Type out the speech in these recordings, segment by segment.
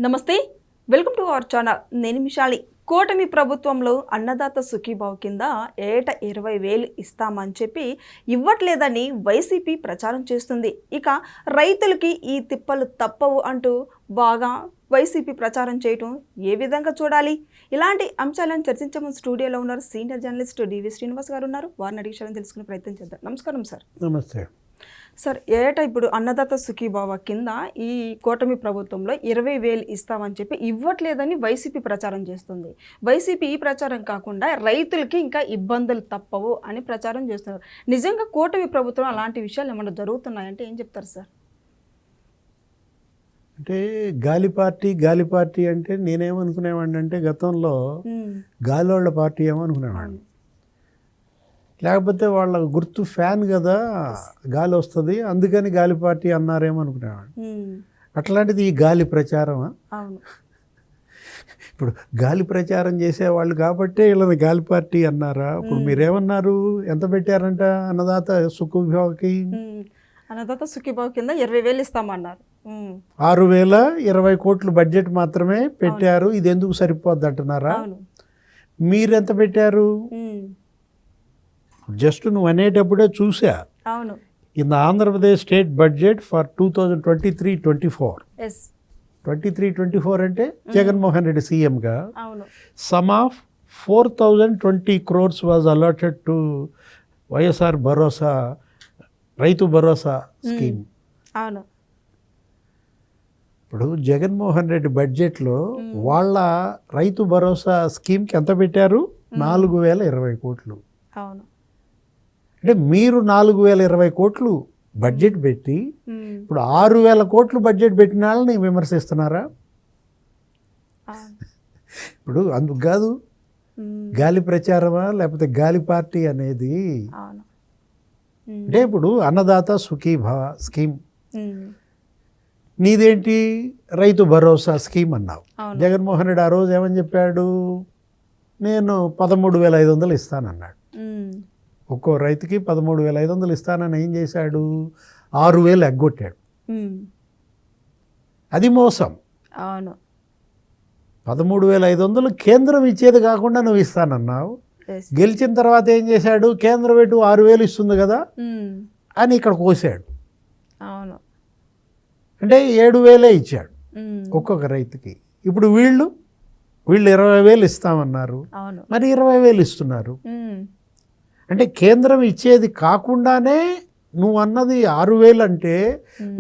నమస్తే, welcome to our channel. నేను మిషాలి. కూటమి ప్రభుత్వంలో అన్నదాత సుఖీభావ్ కింద ఏట 20,000 ఇస్తామని చెప్పి ఇవ్వట్లేదని వైసీపీ ప్రచారం చేస్తుంది. ఇక రైతులకి ఈ తిప్పలు తప్పవు అంటూ బాగా వైసీపీ ప్రచారం చేయటం ఏ విధంగా చూడాలి? ఇలాంటి అంశాలను చర్చించమని స్టూడియోలో ఉన్నారు సీనియర్ జర్నలిస్ట్ డివి శ్రీనివాస్ గారు ఉన్నారు. వారిని అడిగి తెలుసుకునే ప్రయత్నం చేద్దాం. నమస్కారం సార్. నమస్తే సార్, ఏటా ఇప్పుడు అన్నదాత సుఖీభావ కింద ఈ కూటమి ప్రభుత్వంలో 20,000 ఇస్తామని చెప్పి ఇవ్వట్లేదని వైసీపీ ప్రచారం చేస్తుంది. వైసీపీ ఈ ప్రచారం కాకుండా రైతులకి ఇంకా ఇబ్బందులు తప్పవు అని ప్రచారం చేస్తున్నారు. నిజంగా కూటమి ప్రభుత్వం అలాంటి విషయాలు ఏమైనా జరుగుతున్నాయంటే ఏం చెప్తారు సార్? అంటే గాలి పార్టీ అంటే నేనేమనుకునేవాడిని అంటే గతంలో గాలోళ్ళ పార్టీ ఏమో అనుకునేవాడిని. లేకపోతే వాళ్ళ గుర్తు ఫ్యాన్ కదా, గాలి వస్తుంది అందుకని గాలి పార్టీ అన్నారేమో అనుకునేవాడిని. అట్లాంటిది ఈ గాలి ప్రచారమా? ఇప్పుడు గాలి ప్రచారం చేసేవాళ్ళు కాబట్టే వీళ్ళని గాలి పార్టీ అన్నారా? ఇప్పుడు మీరేమన్నారు, ఎంత పెట్టారంట అన్నదాత సుఖీభావ్కి? అన్నదాత సుఖీభావ్ కింద 20,000 ఇస్తామన్నారు. 6,020 కోట్లు బడ్జెట్ మాత్రమే పెట్టారు. ఇది ఎందుకు సరిపోద్ది అంటున్నారా? మీరెంత పెట్టారు? జస్ట్ నువ్వు అనేటప్పుడే చూసా. అవును. In Andhra Pradesh state budget for 2023-24 23-24 అంటే జగన్మోహన్ రెడ్డి సీఎంగా some of 4,020 crores was allotted to YSR Bharosa, Rythu Bharosa scheme. అవును. ఇప్పుడు జగన్మోహన్ రెడ్డి బడ్జెట్లో వాళ్ళ రైతు భరోసా స్కీమ్కి ఎంత పెట్టారు? 4,020 కోట్లు. అవును. అంటే మీరు 4,020 కోట్లు బడ్జెట్ పెట్టి ఇప్పుడు 6,000 కోట్లు బడ్జెట్ పెట్టిన వాళ్ళని విమర్శిస్తున్నారా? ఇప్పుడు అందుకు కాదు గాలి ప్రచారమా లేకపోతే గాలి పార్టీ అనేది. అంటే ఇప్పుడు అన్నదాత సుఖీభావ స్కీమ్ నీదేంటి? రైతు భరోసా స్కీమ్ అన్నావు. జగన్మోహన్ రెడ్డి ఆ రోజు ఏమని చెప్పాడు? నేను 13,500 ఇస్తానన్నాడు. ఒక్కో రైతుకి 13,500 ఇస్తానని ఏం చేశాడు? 6,000 ఎగ్గొట్టాడు. అది మోసం. అవును. 13,500 కేంద్రం ఇచ్చేది కాకుండా నువ్వు ఇస్తానన్నావు. గెలిచిన తర్వాత ఏం చేశాడు? కేంద్రం పెట్టు 6,000 ఇస్తుంది కదా అని ఇక్కడ కోసాడు. అవును. అంటే 7,000 ఇచ్చాడు ఒక్కొక్క రైతుకి. ఇప్పుడు వీళ్ళు 20,000 ఇస్తామన్నారు, మరి 20,000 ఇస్తున్నారు. అంటే కేంద్రం ఇచ్చేది కాకుండానే నువ్వు అన్నది 6,000 అంటే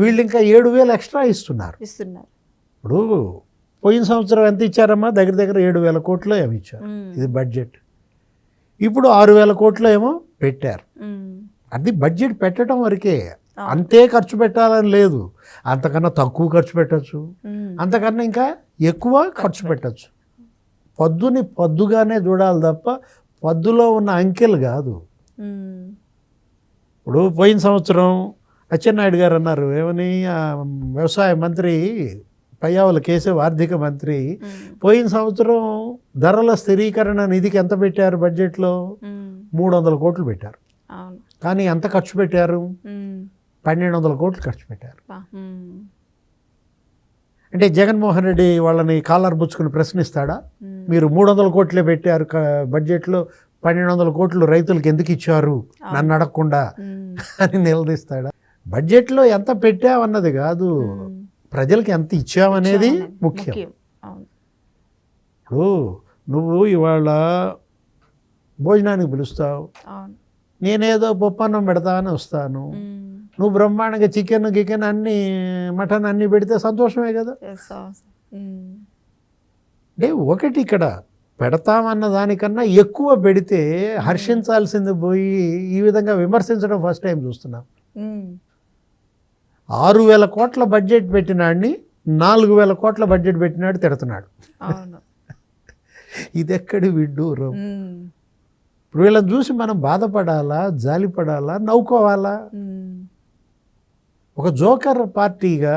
వీళ్ళు ఇంకా 7,000 ఎక్స్ట్రా ఇస్తున్నారు. ఇప్పుడు పోయిన సంవత్సరం ఎంత ఇచ్చారమ్మా? దగ్గర 7,000 కోట్లు ఏమి ఇచ్చారు. ఇది బడ్జెట్. ఇప్పుడు 6,000 కోట్లు ఏమో పెట్టారు. అది బడ్జెట్ పెట్టడం వరకే, అంతే ఖర్చు పెట్టాలని లేదు. అంతకన్నా తక్కువ ఖర్చు పెట్టచ్చు, అంతకన్నా ఇంకా ఎక్కువ ఖర్చు పెట్టచ్చు. పద్దుని పద్దుగానే చూడాలి తప్ప పద్దులో ఉన్న అంకెలు కాదు. ఇప్పుడు పోయిన సంవత్సరం అచ్చెన్నాయుడు గారు అన్నారు ఏమని, వ్యవసాయ మంత్రి పయ్యావుల కేశవ్ ఆర్థిక మంత్రి పోయిన సంవత్సరం ధరల స్థిరీకరణ నిధికి ఎంత పెట్టారు? బడ్జెట్లో 300 కోట్లు పెట్టారు. కానీ ఎంత ఖర్చు పెట్టారు? 1,200 కోట్లు ఖర్చు పెట్టారు. అంటే జగన్మోహన్ రెడ్డి వాళ్ళని కాలర్ బుచ్చుకుని ప్రశ్నిస్తాడా? మీరు 300 కోట్లే పెట్టారు బడ్జెట్లో, 1,200 కోట్లు రైతులకు ఎందుకు ఇచ్చారు నన్ను అడగకుండా అని నిలదీస్తాడా? బడ్జెట్లో ఎంత పెట్టావన్నది కాదు, ప్రజలకి ఎంత ఇచ్చావనేది ముఖ్యం. ఇప్పుడు నువ్వు ఇవాళ భోజనానికి పిలుస్తావు, నేనేదో పప్పన్నం పెడతానని వస్తాను, నువ్వు బ్రహ్మాండంగా చికెన్ గికెన్ అన్నీ మటన్ అన్నీ పెడితే సంతోషమే కదా. అంటే ఒకటి ఇక్కడ పెడతామన్న దానికన్నా ఎక్కువ పెడితే హర్షించాల్సింది పోయి ఈ విధంగా విమర్శించడం ఫస్ట్ టైం చూస్తున్నాం. 6,000 కోట్ల బడ్జెట్ పెట్టినాడిని 4,000 కోట్ల బడ్జెట్ పెట్టినాడు తిడుతున్నాడు. ఇది ఎక్కడి విడ్డూరం? ఇప్పుడు వీళ్ళని చూసి మనం బాధపడాలా, జాలిపడాలా, నవ్వుకోవాలా? ఒక జోకర్ పార్టీగా,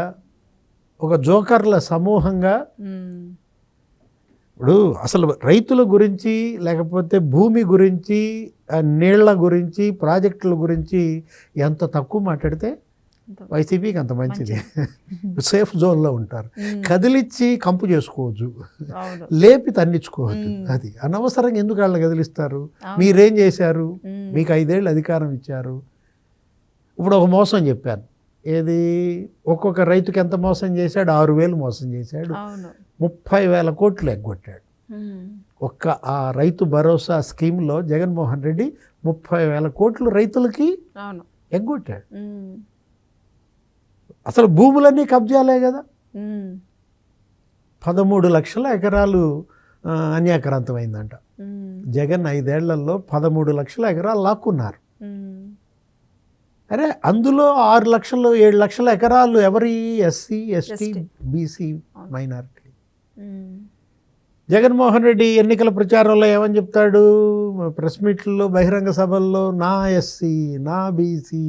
ఒక జోకర్ల సమూహంగా ఇప్పుడు అసలు రైతుల గురించి లేకపోతే భూమి గురించి, నీళ్ల గురించి, ప్రాజెక్టుల గురించి ఎంత తక్కువ మాట్లాడితే వైసీపీకి అంత మంచిది. సేఫ్ జోన్లో ఉంటారు. కదిలిచ్చి కంపు చేసుకోవచ్చు, లేపి తన్నించుకోవచ్చు. అది అనవసరంగా ఎందుకు వాళ్ళు కదిలిస్తారు? మీరేం చేశారు? మీకు 5 ఏళ్ళు అధికారం ఇచ్చారు. ఇప్పుడు ఒక మోసం చెప్పాను, ఏది ఒక్కొక్క రైతుకి ఎంత మోసం చేశాడు? 6,000 మోసం చేశాడు, 30,000 కోట్లు ఎగ్గొట్టాడు. ఒక్క ఆ రైతు భరోసా స్కీమ్లో జగన్మోహన్ రెడ్డి 30,000 కోట్లు రైతులకి ఎగ్గొట్టాడు. అసలు భూములన్నీ కబ్జాలే కదా. 13 లక్షల ఎకరాలు అన్యాక్రాంతమైందంట. జగన్ 5 ఏళ్లలో 13 లక్షల ఎకరాలు లాక్కున్నారు. అరే అందులో 6 లక్షలు 7 లక్షల ఎకరాలు ఎవరి? SC, ST, BC, minority. Jaganmohan Reddy ఎన్నికల ప్రచారంలో ఏమని చెప్తాడు? ప్రెస్ మీట్లలో, బహిరంగ సభల్లో నా ఎస్సీ, నా బీసీ,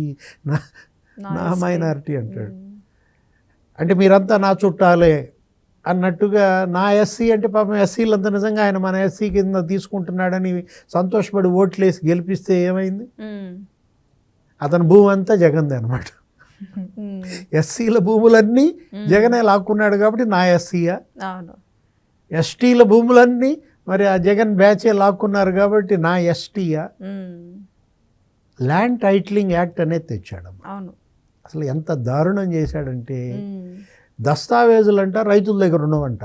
నా మైనారిటీ అంటాడు. అంటే మీరంతా నా చుట్టాలే అన్నట్టుగా. నా ఎస్సీ అంటే పాపం ఎస్సీలంతా నిజంగా ఆయన మన ఎస్సీ కింద తీసుకుంటున్నాడని సంతోషపడి ఓట్లేసి గెలిపిస్తే ఏమైంది? అతని భూమి అంతా జగన్దే అనమాట. ఎస్సీల భూములన్నీ జగనే లాక్కున్నాడు కాబట్టి నా ఎస్సీయా? ఎస్టీల భూములన్నీ మరి ఆ జగన్ బ్యాచే లాక్కున్నారు కాబట్టి నా ఎస్టీయా? ల్యాండ్ టైటిలింగ్ యాక్ట్ అనేది తెచ్చాడమ్మా. అసలు ఎంత దారుణం చేశాడంటే, దస్తావేజులు అంట రైతుల దగ్గర ఉండవంట.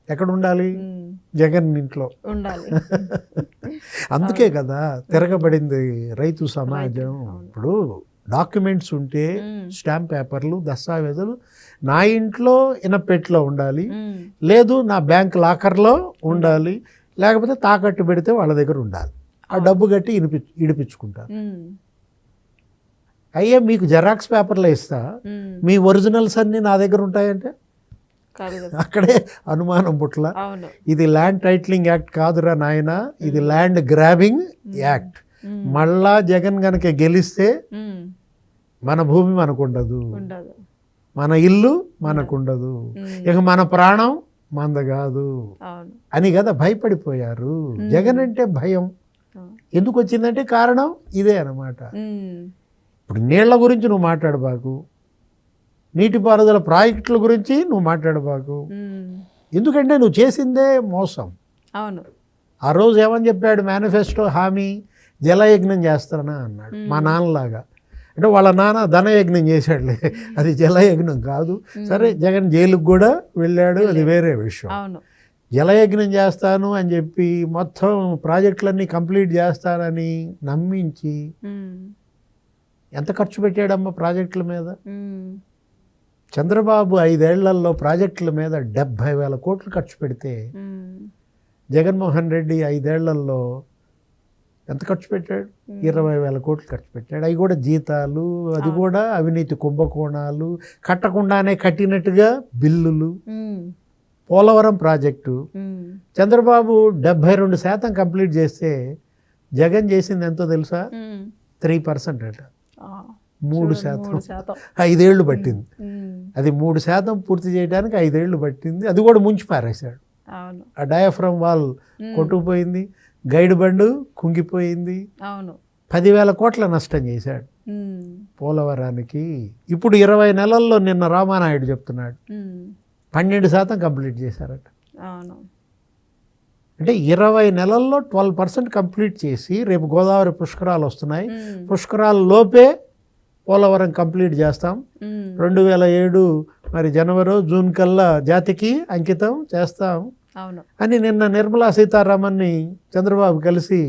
ఎక్కడ ఉండాలి? జగన్ ఇంట్లో ఉండాలి. అందుకే కదా తిరగబడింది రైతు సమాజం. ఇప్పుడు డాక్యుమెంట్స్ ఉంటే, స్టాంప్ పేపర్లు, దస్తావేజులు నా ఇంట్లో ఇనపెట్లో ఉండాలి, లేదు నా బ్యాంక్ లాకర్లో ఉండాలి, లేకపోతే తాకట్టు పెడితే వాళ్ళ దగ్గర ఉండాలి. ఆ డబ్బు కట్టి ఇడిపించుకుంటారు. అయ్యే మీకు జెరాక్స్ పేపర్లో ఇస్తా, మీ ఒరిజినల్స్ అన్నీ నా దగ్గర ఉంటాయంటే అక్కడే అనుమానం పుట్ల. ఇది ల్యాండ్ టైటిలింగ్ యాక్ట్ కాదురా నాయన, ఇది ల్యాండ్ గ్రాబింగ్ యాక్ట్. మళ్ళా జగన్ గనక గెలిస్తే మన భూమి మనకుండదు, మన ఇల్లు మనకుండదు, ఇక మన ప్రాణం మంద కాదు అని కదా భయపడిపోయారు. జగన్ అంటే భయం ఎందుకు వచ్చిందంటే కారణం ఇదే అన్నమాట. ఇప్పుడు నీళ్ల గురించి నువ్వు మాట్లాడబాకు, నీటిపారుదల ప్రాజెక్టుల గురించి నువ్వు మాట్లాడబాకు. ఎందుకంటే నువ్వు చేసిందే మోసం. అవును. ఆ రోజు ఏమని చెప్పాడు? మేనిఫెస్టో హామీ జలయజ్ఞం చేస్తానా అన్నాడు. మా నాన్నలాగా. అంటే వాళ్ళ నాన్న ధనయజ్ఞం చేశాడులే, అది జలయజ్ఞం కాదు. సరే జగన్ జైలుకు కూడా వెళ్ళాడు, అది వేరే విషయం. జలయజ్ఞం చేస్తాను అని చెప్పి మొత్తం ప్రాజెక్టులన్నీ కంప్లీట్ చేస్తానని నమ్మించి ఎంత ఖర్చు పెట్టాడమ్మా ప్రాజెక్టుల మీద? చంద్రబాబు 5 ఏళ్లలో ప్రాజెక్టుల మీద 70,000 కోట్లు ఖర్చు పెడితే జగన్మోహన్ రెడ్డి 5 ఏళ్లలో ఎంత ఖర్చు పెట్టాడు? 20,000 కోట్లు ఖర్చు పెట్టాడు. అవి కూడా జీతాలు, అది కూడా అవినీతి కుంభకోణాలు, కట్టకుండానే కట్టినట్టుగా బిల్లులు. పోలవరం ప్రాజెక్టు చంద్రబాబు 72% కంప్లీట్ చేస్తే జగన్ చేసింది ఎంతో తెలుసా? 3% అట. 3%. 5 ఏళ్ళు పట్టింది. అది 3% పూర్తి చేయడానికి 5 ఏళ్ళు పట్టింది. అది కూడా ముంచి పారేశాడు. ఆ డయాఫ్రమ్ వాల్ కొట్టుకుపోయింది, గైడ్ బండు కుంగిపోయింది. 10,000 కోట్ల నష్టం చేశాడు పోలవరానికి. ఇప్పుడు 20 నెలల్లో నిన్న రామానాయుడు చెప్తున్నాడు 12% కంప్లీట్ చేశారట. అంటే 20 నెలల్లో 12% కంప్లీట్ చేసి రేపు గోదావరి పుష్కరాలు వస్తున్నాయి, పుష్కరాల లోపే పోలవరం కంప్లీట్ చేస్తాం. 2007 మరి జనవరి జూన్ కల్లా జాతికి అంకితం చేస్తాం అని నిన్న నిర్మలా సీతారామన్ని చంద్రబాబు కలిసి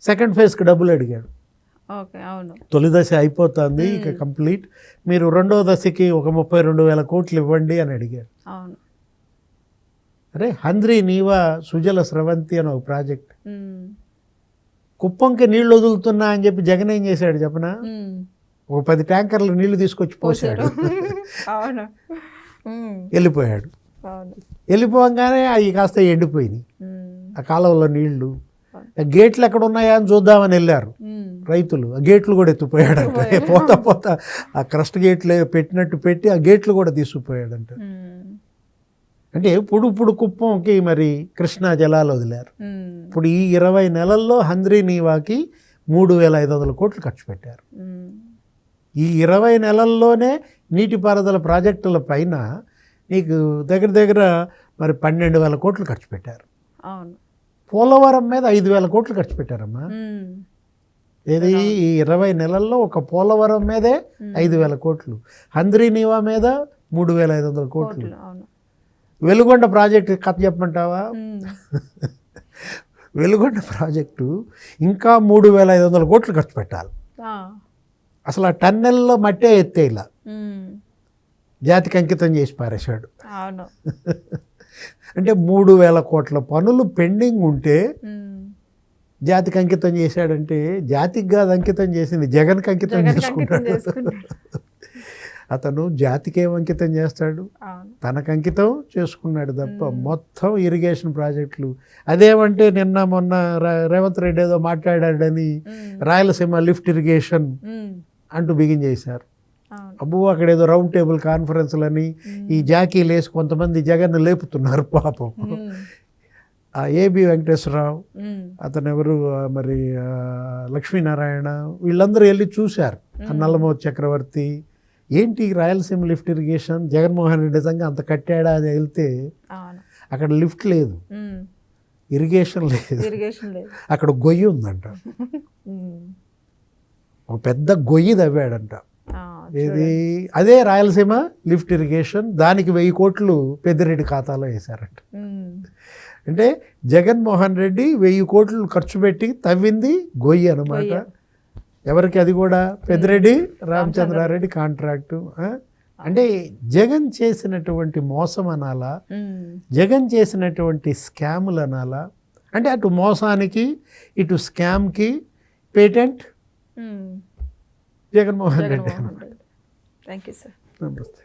సెకండ్ ఫేజ్కి డబ్బులు అడిగాడు. తొలి దశ అయిపోతుంది, ఇక కంప్లీట్, మీరు రెండో దశకి ఒక 32,000 కోట్లు ఇవ్వండి అని అడిగాడు. అరే హంద్రీ నీవా సుజల స్రవంతి అని ఒక ప్రాజెక్ట్, కుప్పంకి నీళ్లు వదులుతున్నా అని చెప్పి జగన్ ఏం చేశాడు చెప్పనా? ఒక 10 ట్యాంకర్లు నీళ్లు తీసుకొచ్చి పోసాడు, వెళ్ళిపోయాడు. వెళ్ళిపోగానే అవి కాస్త ఎండిపోయినాయి ఆ కాలువలో నీళ్లు. గేట్లు ఎక్కడ ఉన్నాయా అని చూద్దామని వెళ్ళారు రైతులు, ఆ గేట్లు కూడా ఎత్తిపోయాడంట. పోతా పోతా ఆ క్రస్ట్ గేట్లు పెట్టినట్టు పెట్టి ఆ గేట్లు కూడా తీసుకుపోయాడంట. అంటే ఇప్పుడు కుప్పంకి మరి కృష్ణా జలాలు వదిలారు. ఇప్పుడు ఈ 20 నెలల్లో హంద్రీ నీవాకి 3,500 కోట్లు ఖర్చు పెట్టారు. ఈ 20 నెలల్లోనే నీటిపారుదల ప్రాజెక్టుల పైన నీకు దగ్గర దగ్గర మరి 12,000 కోట్లు ఖర్చు పెట్టారు. అవును. పోలవరం మీద 5,000 కోట్లు ఖర్చు పెట్టారమ్మా. ఏది ఈ 20 నెలల్లో ఒక పోలవరం మీదే 5,000 కోట్లు, హంద్రీనీవా మీద 3,500 కోట్లు. వెలుగొండ ప్రాజెక్టు కథ చెప్పమంటావా? వెలుగొండ ప్రాజెక్టు ఇంకా 3,500 కోట్లు ఖర్చు పెట్టాలి. అసలు ఆ టన్నెల్లో మట్టే ఎత్తేలా జాతికి అంకితం చేసి పారేశాడు. అంటే 3,000 కోట్ల పనులు పెండింగ్ ఉంటే జాతికి అంకితం చేశాడంటే జాతికి కాదు అంకితం చేసింది, జగన్కి అంకితం చేసుకుంటాడు. అతను జాతికి ఏం అంకితం చేస్తాడు? తనకు అంకితం చేసుకున్నాడు తప్ప మొత్తం ఇరిగేషన్ ప్రాజెక్టులు. అదేమంటే నిన్న మొన్న రేవంత్ రెడ్డి ఏదో మాట్లాడాడని రాయలసీమ లిఫ్ట్ ఇరిగేషన్ అంటూ బిగిన్ చేశారు. అబ్బో అక్కడ ఏదో రౌండ్ టేబుల్ కాన్ఫరెన్స్లని ఈ జాకీలు వేసి కొంతమంది జగన్ లేపుతున్నారు పాపం. ఆ ఏబి వెంకటేశ్వరరావు, అతను ఎవరు మరి లక్ష్మీనారాయణ, వీళ్ళందరూ వెళ్ళి చూశారు. నల్లమోతు చక్రవర్తి, ఏంటి రాయలసీమ లిఫ్ట్ ఇరిగేషన్, జగన్మోహన్ రెడ్డి నిజంగా అంత కట్టాడా అని వెళ్తే అక్కడ లిఫ్ట్ లేదు, ఇరిగేషన్ లేదు, అక్కడ గొయ్యి ఉందంట. ఒక పెద్ద గొయ్యి తవ్వాడంట. ఇది అదే రాయలసీమ లిఫ్ట్ ఇరిగేషన్. దానికి 1000 కోట్లు పెద్దిరెడ్డి ఖాతాలో వేశారంట. అంటే జగన్మోహన్ రెడ్డి 1000 కోట్లు ఖర్చు పెట్టి తవ్వింది గొయ్యి అనమాట. ఎవరికి? అది కూడా పెద్దిరెడ్డి రామచంద్రారెడ్డి కాంట్రాక్టు. అంటే జగన్ చేసినటువంటి మోసం అనాలా, జగన్ చేసినటువంటి స్కాములు అనాలా? అంటే అటు మోసానికి ఇటు స్కామ్కి patent Jaganmohan Reddy. Thank you sir. నమస్తే.